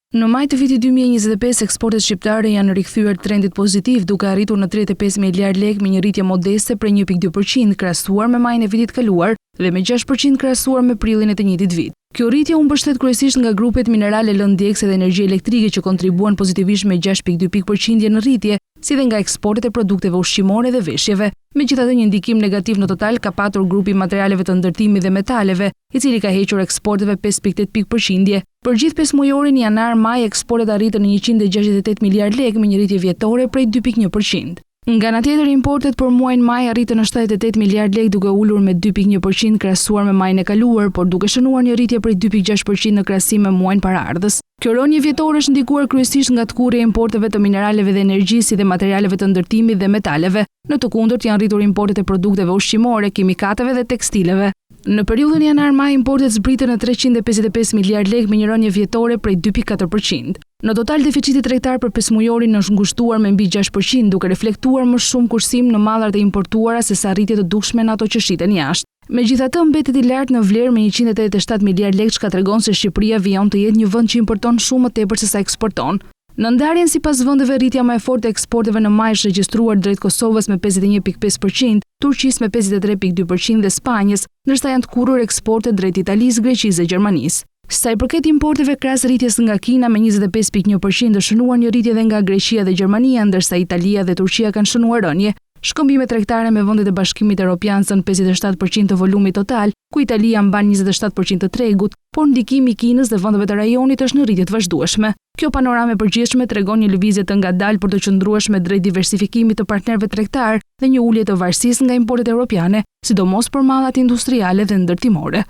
Në maj të vitit 2025, eksportet shqiptare janë rikthyer trendit pozitiv, duke arritur në 35 miliard lekë me një rritje modeste prej 1.2% krahasuar me majin e vitit kaluar dhe me 6% krahasuar me prillin e të njëjtit vit. Kjo rritje u mbështet kryesisht nga grupet minerale lëndëdjegëse dhe energji elektrike që kontribuan pozitivisht me 6.2% në rritje, si dhe nga eksportet e produkteve ushqimore dhe veshjeve. Megjithatë, një ndikim negativ në total ka patur grupi materialeve të ndërtimit dhe metaleve, i cili ka hequr eksporteve 5.8%. Për gjithë pesëmujorin janar-maj, eksportet arritën në 168 miliard lekë me një rritje vjetore prej 2.1%. Nga ana tjetër, importet për muajin maj arritën në 78 miliard lekë duke ulur me 2.1% krahasuar me majin e kaluar, por duke shënuar një rritje prej 2.6% në krahasim me muajin paraardhës. Kjo rënje vjetore është ndikuar kryesisht nga tkurrja e importeve të mineraleve dhe energjisë dhe materialeve të ndërtimit dhe metaleve. Në të kundërt janë rritur importet e produkteve ushqimore, kimikateve dhe tekstileve. Në periudhën janar-maj, importet zbritën në 355 miliard lekë me një rënje vjetore prej 2.4%. Në total, deficiti tregtar për pesëmujorin është ngushtuar me mbi 6%, duke reflektuar më shumë kursim në mallat e importuara se sa rritje të dukshme në ato që shiten jashtë. Megjithatë, mbetet i lartë në vlerë me 187 miliard lekë, çka tregon se Shqipëria vijon të jetë një vend që importon shumë më tepër se sa eksporton. Në ndarjen sipas vendeve, rritja më e fortë e eksporteve në maj është regjistruar drejt Kosovës me 51.5%, Turqisë me 53.2% dhe Spanjës, ndërsa janë të kurrur eksportet drejt Italisë, Greqisë dhe Gjermanisë. Sa i përket importeve krahas rritjes nga Kina me 25.1% është shënuar një rritje edhe nga Greqia dhe Gjermania, ndërsa Italia dhe Turqia kanë shënuar rënje. Shkëmbimet tregtare me vendet e Bashkimit Evropian janë 57% të volumit total, ku Italia mban 27% të tregut, por ndikimi i Kinës dhe vendeve të rajonit është në rritje të vazhdueshme. Kjo panoramë e përgjithshme tregon një lëvizje të ngadalë por të qëndrueshme drejt diversifikimit të partnerëve tregtar dhe një ulje të varësisë nga importet evropiane, sidomos për mallat industriale dhe ndërtimore.